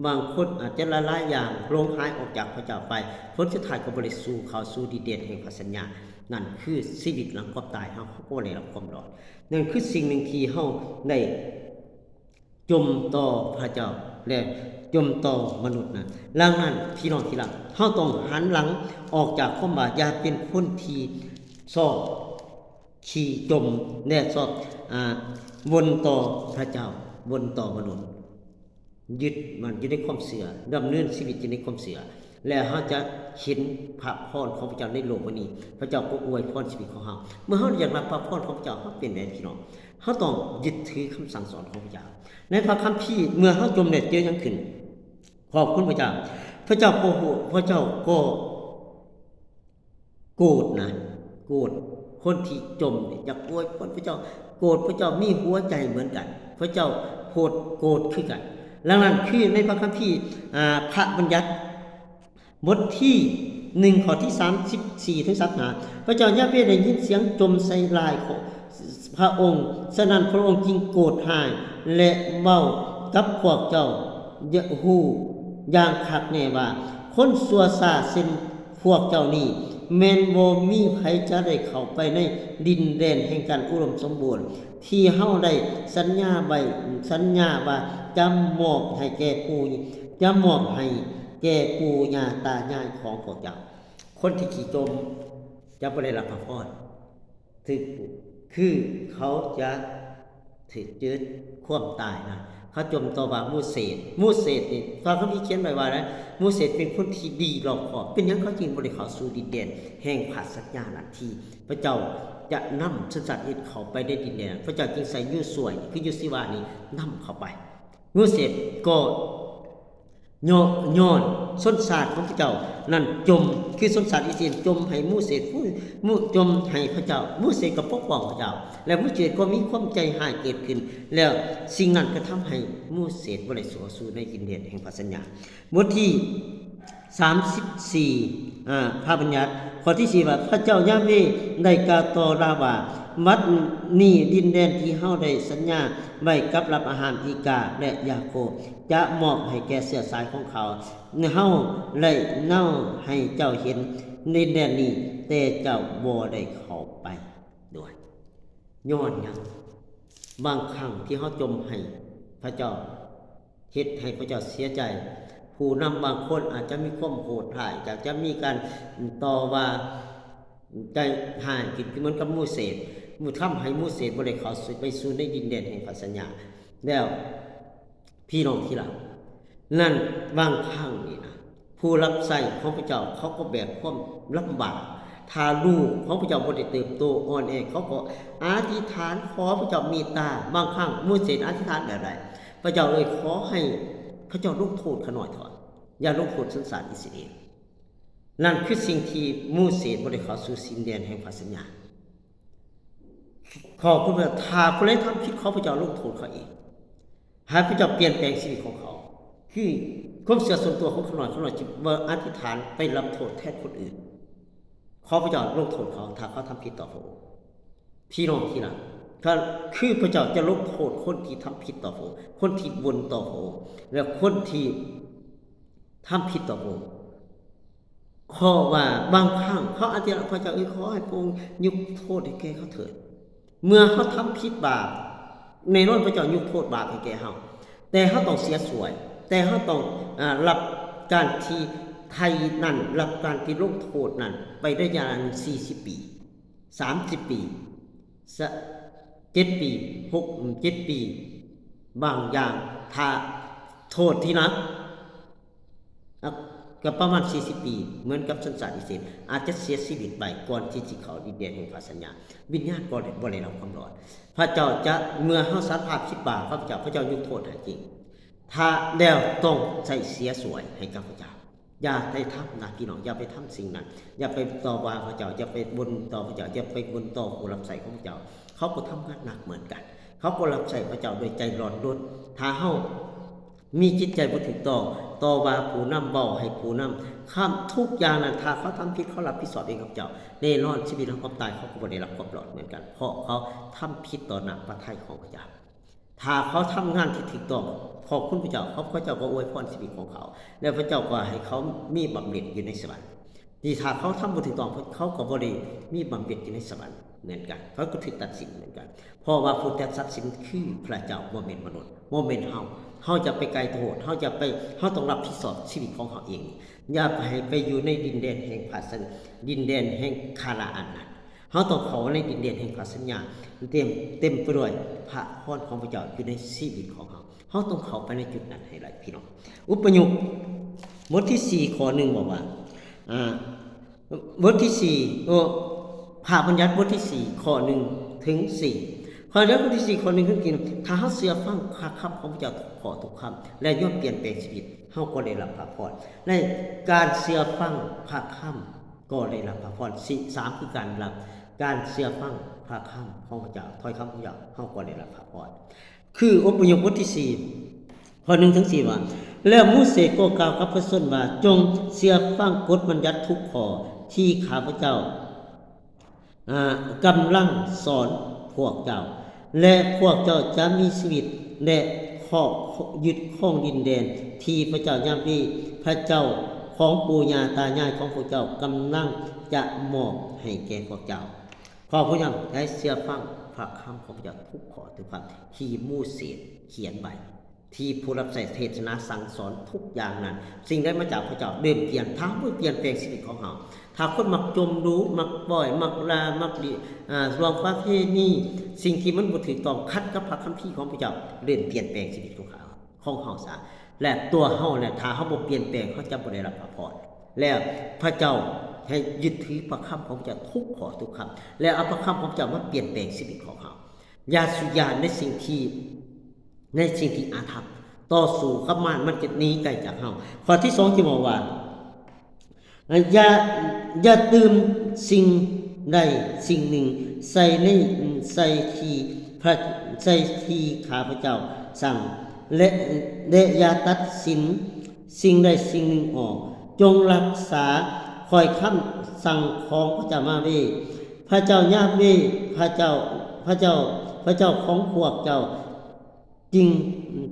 บางคนอาจจะละลายอย่างลงหายออกจากพระเจ้าไปผลสุดท้ายก็บ่ได้สู่เข้าสู่ดินแดนแห่งพระสัญญานั่นคือชีวิตหลังความตายเฮาก็ได้รับความรอดนั่นคือสิ่งหนึ่งที่เฮาได้จมต่อพระเจ้าและจมต่อมนุษย์นั้นดังนั้นพี่น้องที่รักเฮาต้องหันหลังออกจากความบาปอย่าเป็นคนที่ชอบขี่จมและชอบวนต่อพระเจ้าวนต่อมนุษย์ยึดมันอยู่ในความเสื่อดำเนินชีวิตอยู่ในความเสื่อและเฮาจะเห็นพระพรของพระเจ้าในโลกวันนี้พระเจ้าก็อวยพรชีวิตของเฮาเมื่อเฮาอยากรับพระพรของพระเจ้าเฮาเป็นแน่พี่น้องเฮาต้องยึดถือคำสั่งสอนของพระเจ้าในพระคัมภีร์เมื่อเฮาจมเนี่ยเจอหยังขึ้นขอบคุณพระเจ้าพระเจ้าโกหกพระเจ้าก็โกรธนะโกรธคนที่จมอยากอวยพรพระเจ้าโกรธพระเจ้ามีหัวใจเหมือนกันพระเจ้าโกรธคือกันดังนั้นคือในพระคัมภีร์พระบัญญัติบทที่1ข้อที่34ถึง35พระเจ้ายาเวห์ได้ยินเสียงจมใส่ลายของพระองค์ฉะนั้นพระองค์จึงโกรธหายและเว้ากับพวกเจ้าฮู้อย่างคักแน่ว่าคนชั่วซ่าเช่นพวกเจ้านี้แม่นบ่มีใครจะได้เข้าไปในดินแดนแห่งการอุดมสมบูรณ์ที่เฮาได้สัญญาว่าจะมอบให้แก่ปู่ย่าตายายของพวกเจ้าคนที่ขี่จมจะบ่ได้รับพระพรคือเขาจะถูกจืดความตายนะเขาจมต่อว่ามูเสสนี่ตอนเขาเขียนไว้ว่านะมูเสสเป็นคนที่ดีรอบคอบเป็นหยังเขาจึงบ่ได้เข้าสู่ดินแดนแห่งพระสัญญานั้นที่พระเจ้าจะนำสัญชาติอิสราเอลเข้าไปในดินแดนพระเจ้าจึงใส่ยูสวยคือยูสิวานี่นำเข้าไปมูเสสก็ย้อนชนชาติของพระเจ้านั่นจมคือชนชาติอิสราเอลจมให้มูเสสจมให้พระเจ้ามูเสสก็ปกป้องพระเจ้าและมูเสสก็มีความใจหายเกิดขึ้นแล้วสิ่งนั้นก็ทำให้มูเสสบ่ได้สู่ในดินแดนแห่งพระสัญญาบทที่34พระบัญญัติข้อที่4ว่าพระเจ้ายาเวห์ได้กล่าวต่อราว่าวัดนี้ดินแดนที่เฮาได้สัญญาไว้กับรับอาหารอีกาและยาโคบจะมอบให้แก่เสื้อสายของเขาเฮาได้เน่าให้เจ้าเห็นดินแดนนี้แต่เจ้าบ่ได้เข้าไปด้วยย้อนหยังบางครั้งที่เฮาจมให้พระเจ้าเฮ็ดให้พระเจ้าเสียใจผู้นำบางคนอาจจะมีความโหดร้ายอยากจะมีการต่อว่าใจหายกินเหมือนกับมูเสสทำให้มูเสสบ่ได้เข้าไปสู่ในดินแดนแห่งพระสัญญาแล้ว พี่น้องที่รักนั่นบางครั้งนี่นะผู้รับใช้ของพระเจ้าเขาก็แบกความลำบากถ้าลูกของพระเจ้าบ่ได้เติบโตอ่อนแอเขาก็อธิษฐานขอพระเจ้าเมตตาบางครั้งมูเสสอธิษฐานแบบใดพระเจ้าเลยขอให้พระเจ้าลงโทษเขาหน่อยเถอะอย่าลงโทษสันสารอิสราเอลนั่นคือสิ่งที่มูเสสบ่ได้เข้าสู่ดินแดนแห่งพระสัญญาขอพระเจ้าถ้าคนใดทำผิดเขาพระเจ้าลงโทษเขาเองให้พระเจ้าเปลี่ยนแปลงชีวิตของเขาคือความเสื่อส่วนตัวของเขาหน่อยจะมาอธิษฐานไปรับโทษแทนคนอื่นขอพระเจ้าลงโทษเขาถ้าเขาทำผิดต่อพระองค์พี่น้องที่รักถ้าคือพระเจ้าจะลงโทษคนที่ทำผิดต่อพระองค์คนที่บนต่อพระองค์และคนที่ทำผิดต่อพระองค์ขอว่าบางครั้งเขาอาจจะพระเจ้าขอให้พระองค์ยกโทษให้แก่เขาเถิดเมื่อเขาทำผิดบาปในโลกพระเจ้ายกโทษบาปให้แก่เขาแต่เขาต้องเสียสวยแต่เขาต้องรับการที่ไทยนั่นรับการที่ลงโทษนั่นไปได้ยาว40 ปี30 ปี7 ปี7 ปีบางอย่างถ้าโทษที่นักกับประมาณ40 ปีเหมือนกับสันสารอิสราเอลอาจจะเสียชีวิตไปก่อนที่จะเข้าดินแดนแห่งพระสัญญาวิญญาณก็บ่ได้รับความรอดพระเจ้าจะเมื่อเฮาสารภาพผิดบาปพระเจ้ายกโทษให้จริงถ้าแล้วต้องใส่เสียสวยให้กับพระเจ้าอย่าไปทำนะพี่น้องอย่าไปทำสิ่งนั้นอย่าไปต่อว่าพระเจ้าอย่าไปบนต่อพระเจ้าอย่าไปบนต่อผู้รับใช้ของพระเจ้าเขาก็ทำงานหนักเหมือนกันเขาก็รับใช้พระเจ้าโดยใจร้อนรนถ้าเฮามีจิตใจบ่ถูกต่อว่าผู้นำเบาให้ผู้นำข้ามทุกอย่างนั้นถ้าเขาทำผิดเขารับผิดชอบเองกับเจ้าแน่นอนชีวิตของความตายเขาก็บ่ได้รับความรอดเหมือนกันเพราะเขาทำผิดต่อหน้าพระทัยของพระเจ้าถ้าเขาทำงานที่ถูกต้องขอบคุณพระเจ้าพระเจ้าก็อวยพรชีวิตของเขาและพระเจ้าก็ให้เขามีบำเหน็จอยู่ในสวรรค์ที่ถ้าเขาทำบ่ถูกต้องเขาก็บ่ได้มีบำเหน็จอยู่ในสวรรค์เหมือนกันเขาก็ถูกตัดสินเหมือนกันเพราะว่าผู้ตัดสินคือพระเจ้าบ่แม่นมนุษย์บ่แม่นเฮาจะไปไกลโทษเฮาต้องรับผิดชอบชีวิตของเฮาเองอย่าไปอยู่ในดินแดนแห่งพระสัญญาดินแดนแห่งคานาอันนั้นเฮาต้องเข้าในดินแดนแห่งพระสัญญาเต็มไปด้วยพระพรของพระเจ้าอยู่ในชีวิตของเฮาต้องเข้าไปในจุดนั้นให้ได้พี่น้องอุปยุกบทที่4ข้อ1บอกว่าบทที่4พระบัญญัติบทที่4ข้อ1ถึง4ข้อนี้บทที่4ข้อ1ถึง4ถ้าเฮาเชื่อฟังคำของพระเจ้าขอทุกคำและย่อมเปลี่ยนแปลงชีวิตเฮาก็ได้รับพระพรในการเชื่อฟังพระคำก็ได้รับพระพร3คือการเชื่อฟังพระคำของพระเจ้าถ้อยคำของพระเจ้าเฮาก็ได้รับพระพรคืออพยพบทที่4ข้อ1ถึง4ว่าแล้วมูเสสก็กล่าวกับพระชนว่าจงเชื่อฟังกฎบัญญัติทุกข้อที่ข้าพเจ้ากำลังสอนพวกเจ้าและพวกเจ้าจะมีชีวิตและยึดครองดินแดนที่พระเจ้ายาเวห์พระเจ้าของปู่ย่าตายายของพวกเจ้ากำลังจะมอบให้แก่พวกเจ้าขอผู้นำได้เชื่อฟังพระคำของพระเจ้าทุกข้อทุกคำที่มูเสสเขียนไว้ที่ผู้รับใช้เทศนาสั่งสอนทุกอย่างนั้นสิ่งได้มาจากพระเจ้าเดิมเปลี่ยนทั้งเปลี่ยนแปลงชีวิตของเราถ้าคนมักจมรู้มักบ่อยมักลามักดีรวมประเพณีสิ่งที่มันบ่ถูกต้องขัดกับพระคัมภีร์ของพระเจ้าเดินเปลี่ยนแปลงชีวิตของเราซะและตัวเฮาเนี่ยถ้าเฮาบ่เปลี่ยนแปลงเขาจะบ่ได้รับพระพรแล้วพระเจ้าให้ยึดถือพระคำของพระเจ้าทุกข้อทุกคำแล้วเอาพระคำของพระเจ้ามาเปลี่ยนแปลงชีวิตของเราอย่าสุยานในสิ่งที่อาธรรมต่อสู้กับมันจะหนีไกลจากเฮาข้อที่2ที่บอกว่าอย่าตื่มสิ่งใดสิ่งหนึ่งใส่ที่ข้าพเจ้าสั่งและอย่าตัดสินสิ่งใดสิ่งหนึ่งออกจงรักษาคอยคำสั่งของพระเจ้ามาเวพระเจ้ายาเวพระเจ้าของพวกเจ้าจริง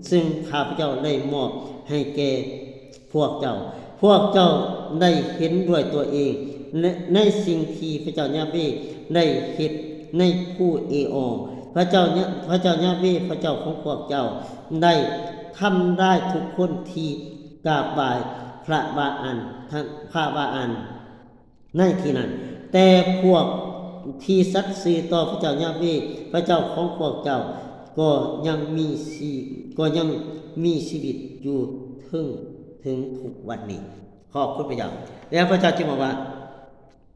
ซึ่งข้าพเจ้าได้มอบให้แก่พวกเจ้าได้เห็นด้วยตัวเองในสิ่งที่พระเจ้ายาเวได้เฮ็ดในผู้พระเจ้ายาเวพระเจ้าของพวกเจ้าได้ทำได้ทุกคนที่กราบไหว้พระบาอันในที่นั้นแต่พวกที่สัตย์ซื่อต่อพระเจ้ายาเวพระเจ้าของพวกเจ้า ก็ยังมีก็ยังมีชีวิตอยู่ถึงทุกวันนี้ขอบคุณพระเจ้าแล้วพระเจ้าจึงบอกว่า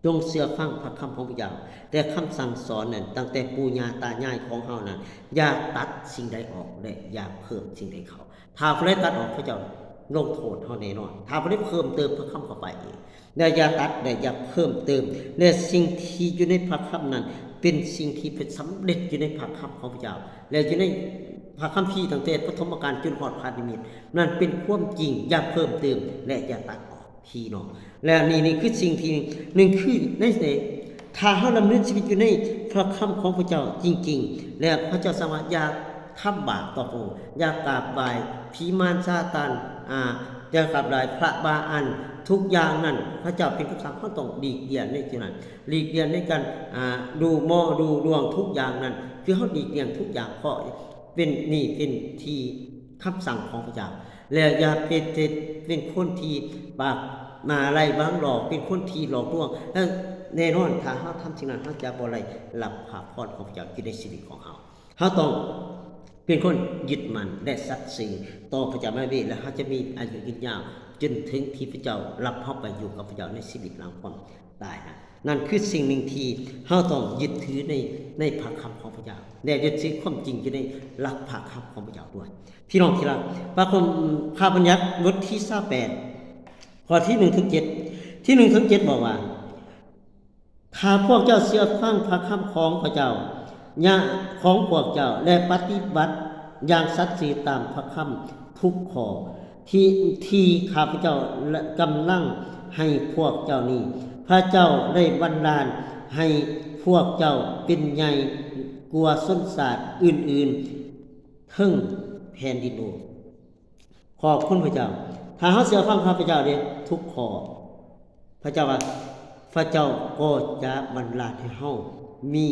จงเชื่อฟังพระคำของพระเจ้าแต่คำสั่งสอนนั้นตั้งแต่ปู่ย่าตายายของเฮานั้นอย่าตัดสิ่งใดออกและอย่าเพิ่มสิ่งใดเข้าถ้าผู้ใดตัดออกพระเจ้าลงโทษเฮาแน่นอนถ้าผู้ใดเพิ่มเติมพระคำเข้าไปและอย่าตัดและอย่าเพิ่มเติมและสิ่งที่อยู่ในพระคำนั้นเป็นสิ่งที่เป็นสำเร็จอยู่ในพระคำของพระเจ้าและอยู่ในพระคัมภีร์ตั้งแต่ปฐมกาลจนฮอดพระนิมิตนั่นเป็นความจริงอย่าเพิ่มเติมและอย่าตัดออกพี่น้องและนี่คือสิ่งที่หนึ่งคือในถ้าเฮาดำเนินชีวิตอยู่ในพระคำของพระเจ้าจริงๆและพระเจ้าสามารถอย่าทำบาปต่อพระองค์อย่ากราบไหว้ผีมารซาตานอย่ากราบไหว้พระบาอันทุกอย่างนั้นพระเจ้าเป็นคำสั่งเขาต้องหลีกเลี่ยงในที่นั้นหลีกเลี่ยงในการดูหม้อดูดวงทุกอย่างนั้นคือเขาหลีกเลี่ยงทุกอย่างเพราะเป็นนี่เป็นที่คำสั่งของพระเจ้าแล้วอย่าเป็นคนที่ปากมาไล่บางหลอกเป็นคนที่หลอกลวงแล้วแน่นอนถ้าเขาทำสิ่งนั้นเขาจะบ่ได้รับพระพรของพระเจ้าอยู่ในชีวิตของเขาต้องเป็นคนยึดมั่นและสัตย์ซื่อต่อพระเจ้าแม่เวและเขาจะมีอายุยืนยาวจนถึงที่พระเจ้ารับเขาไปอยู่กับพระเจ้าในชีวิตหลังความตายนั่นคือสิ่งหนึ่งที่เราต้องยึดถือในพระคำของพระเจ้าและยึดถือความจริงอยู่ในหลักพระคำของพระเจ้าด้วยพี่น้องที่รักพระบัญญัติบทที่28ข้อที่1ถึง7ที่1ถึง7บอกว่าถ้าพวกเจ้าเชื่อฟังพระคำของพระเจ้าของพวกเจ้าและปฏิบัติอย่างสัตย์ซื่อตามพระคำทุกข้อที่ข้าพเจ้ากำลังให้พวกเจ้านี้พระเจ้าได้บันดาลให้พวกเจ้าเป็นใหญ่กว่าชนชาติอื่นๆทั้งแผ่นดินโลกขอบคุณพระเจ้าถ้าเฮาเชื่อฟังพระเจ้าเด้ทุกข้อพระเจ้าว่าพระเจ้าก็จะบันดาลให้เฮามี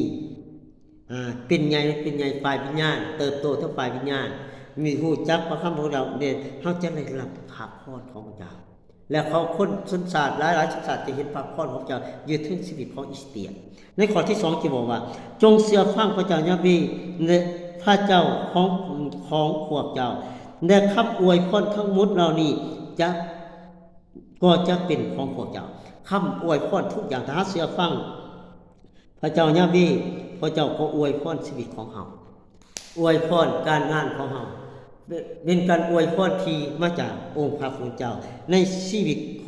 เป็นใหญ่ฝ่ายวิญญาณเติบโตทั้งฝ่ายวิญญาณมีฮู้จักพระคำของเราเด้เฮาจะได้รับพระพรของพระเจ้าและเขาคนชนชาติหลายชนชาติจะเห็นพระพรของพระเจ้าอยู่ถึงชีวิตของอิสเตียนในข้อที่2จะบอกว่าจงเชื่อฟังพระเจ้ายาเวห์และพระเจ้าของพวกเจ้าและคำอวยพรทั้งหมดเหล่านี้ก็จะเป็นของพวกเจ้าคำอวยพรทุกอย่างถ้าเชื่อฟังพระเจ้ายาเวห์พระเจ้าก็อวยพรชีวิตของเฮาอวยพรการงานของเฮาเป็นการอวยพรที่มาจากองค์พระผู้เป็นเจ้าในชีวิตข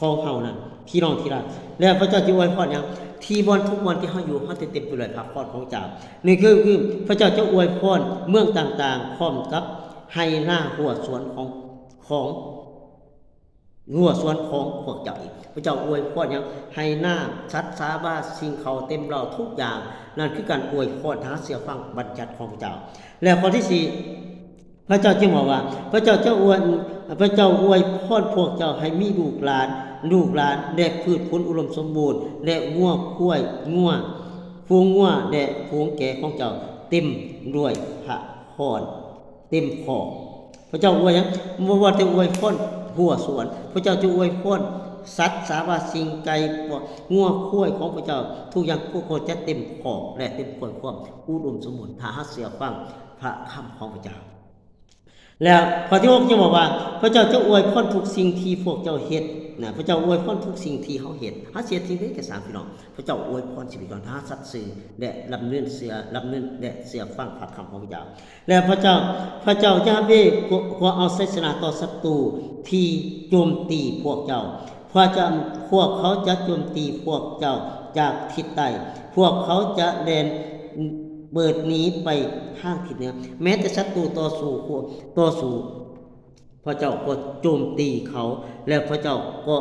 องเฮานั้นพี่น้องที่รักแล้วพระเจ้าจะอวยพรอย่างที่บนทุกวันที่เฮาอยู่เฮาเต็มไปด้วยพระพรของเจ้านี่คือพระเจ้าจะอวยพรเมืองต่างๆพร้อมกับให้หน้าหัวสวนของหัวสวนของพวกเจ้าอีกพระเจ้าอวยพรอย่างให้หน้าชัดสาบาสิ่งเขาเต็มเราทุกอย่างนั่นคือการอวยพรท้าเสียฟังบัญญัติของพระเจ้าแล้วข้อที่4พระเจ้าจึงบอกว่าพระเจ้าอวยพรพวกเจ้าให้มีลูกหลานและพืชผลอุดมสมบูรณ์และงัวควายฟูงงัวและฟูงแกะของเจ้าเต็มด้วยพระพรเต็มพอพระเจ้าอวยบ่ว่าจะอวยพรหัวสวนพระเจ้าจะอวยพรสัตว์สาบาสิ่งไก่งัวควายของพระเจ้าทุกอย่างพวกเขาจะเต็มพอและเต็มผลความอุดมสมบูรณ์ถ้าเชื่อฟังพระคำของพระเจ้าแล้วข้อที่6จะบอกว่าพระเจ้าจะอวยพรทุกสิ่งที่พวกเจ้าเฮ็ดพระเจ้าอวยพรทุกสิ่งที่เขาเฮ็ดหาเสียสิ่งใดก็พี่น้องพระเจ้าอวยพรชีวิตของท่าสัตย์ซื่อและลำเนินและเสียฟังพระคำของพระเจ้าและพระเจ้ายาเวห์ก็เอาชัยชนะต่อศัตรูที่โจมตีพวกเจ้าพวกเขาจะโจมตีพวกเจ้าจากทิศใต้พวกเขาจะเดินเปิดหนีไปทางทิศเหนือแม้แต่ศัตรูต่อสู้พระเจ้าก็โจมตีเขาแล้วพระเจ้าก็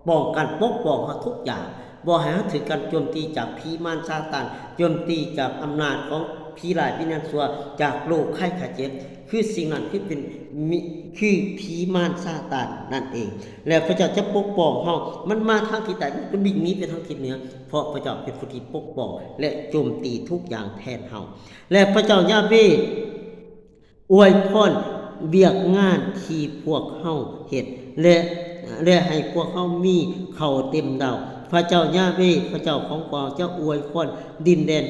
ป้องกันปกป้องเขาทุกอย่างบ่ให้ถึงการโจมตีจากผีมารซาตานโจมตีจากอำนาจของผีร้ายวิญญาณชั่วจากโรคไข้เจ็บคือสิ่งนั้นคือผีมารซาตานนั่นเองแล้วพระเจ้าจะปกป้องเฮามันมาทางทิศใต้มันวิ่งหนีไปทางทิศเหนือเพราะพระเจ้าเป็นผู้ที่ปกป้องและโจมตีทุกอย่างแทนเฮาและพระเจ้ายาเวห์อวยพรเวียกงานที่พวกเฮาเฮ็ดและให้พวกเฮามีเข้าเต็มดาวพระเจ้ายาเวห์พระเจ้าของเราจะอวยพรดินแดน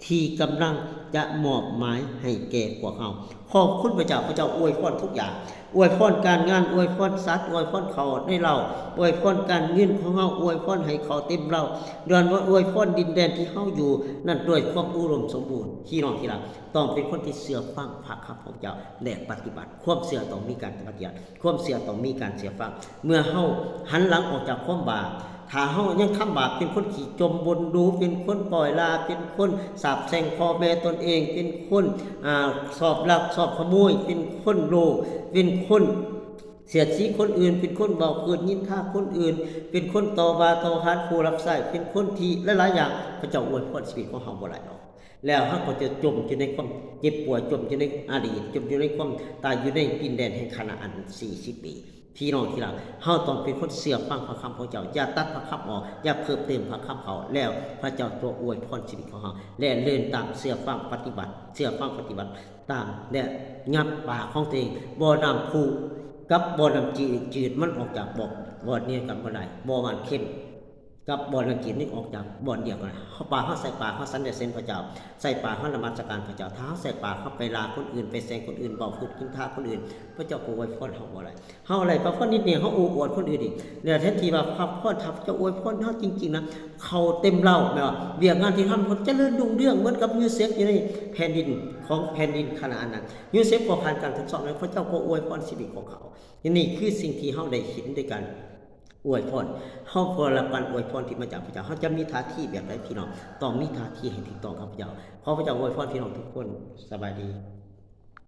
ที่กำลัง จะมอบหมายให้แก่พวกเราขอบคุณพระเจ้าพระเจ้าอวยพรทุกอย่างอวยพรการงานอวยพรสัตว์อวยพรเขาในเราอวยพรการเงินของเราอวยพรให้เขาเต็มเราเดือนว่าอวยพรดินแดนที่เฮาอยู่นั่นด้วยความอุดมสมบูรณ์พี่น้องที่รักต้องเป็นคนที่เชื่อฟังพระคำของเจ้าและปฏิบัติความเชื่อต้องมีการปฏิบัติความเชื่อต้องมีการเชื่อฟังเมื่อเฮาหันหลังออกจากความบาปถ้าเฮายังทำบาปเป็นคนขี้จมบนดูเป็นคนปล่อยลาเป็นคนสาปแช่งพ่อแม่ตนเองเป็นคนสอบลักสอบขโมยเป็นคนโลภเป็นคนเสียดสีคนอื่นเป็นคนเบาเกินยินท่าคนอื่นเป็นคนต่อวาต่อฮัดผู้รับใช้เป็นคนที่หลายๆอย่างพระเจ้าอวยพรชีวิตของเฮาบ่หลายดอกแล้วเฮาก็จะจมอยู่ในความเจ็บปวดจมอยู่ในอดีตจมอยู่ในความตายอยู่ในดินแดนแห่งคานาอัน40 ปีพี่น้องที่รักเฮาต้องเป็นคนเชื่อฟังพระคำของเจ้าอย่าตัดพระคำออกอย่าเพิ่มเติมพระคำเขาแล้วพระเจ้าตัวอวยพรชีวิตของเฮาและเดินตามเชื่อฟังปฏิบัติเชื่อฟังปฏิบัติตามและงับปากของตัวเองบ่นำผู้กับบ่นำจืดมันออกจากบ่เนี่ยกันบ่ได้บ่มันเข้มกับบ่อนกินนี่ออกจากบ่อนเดียวกันเฮาปากเฮาใส่ปากเฮาสันเดชเซนพระเจ้าใส่ปากเฮานมัสการพระเจ้าถ้าใส่ปากเฮาไปลาคนอื่นไปแซงคนอื่นบอกพูดกินท่าคนอื่นพระเจ้าก็อวยพรเฮาบ่ได้เฮาอะไรพระพรนิดเดียวเฮาโอ้อวดคนอื่นอีกแล้วแท้ที่ว่าพระพรทับจะอวยพรเฮาจริงๆนะเขาเต็มเล่าแม่ว่าเวียกงานที่ทำคนเจริญรุ่งเรืองเหมือนกับยูเซฟอยู่ในแผ่นดินของแผ่นดินคานาอันนั้นยูเซฟก็ผ่านการทดสอบแล้วพระเจ้าก็อวยพรชีวิตของเขานี่คือสิ่งที่เฮาได้เห็นด้วยกันอวยพรเฮาพอรับการอวยพรที่มาจากพระเจ้าเฮาจะมีท่าทีแบบใดพี่น้องต้องมีท่าทีให้ถูกต้องครับพระเจ้าขอพระเจ้าอวยพรพี่น้องทุกคนสบายดี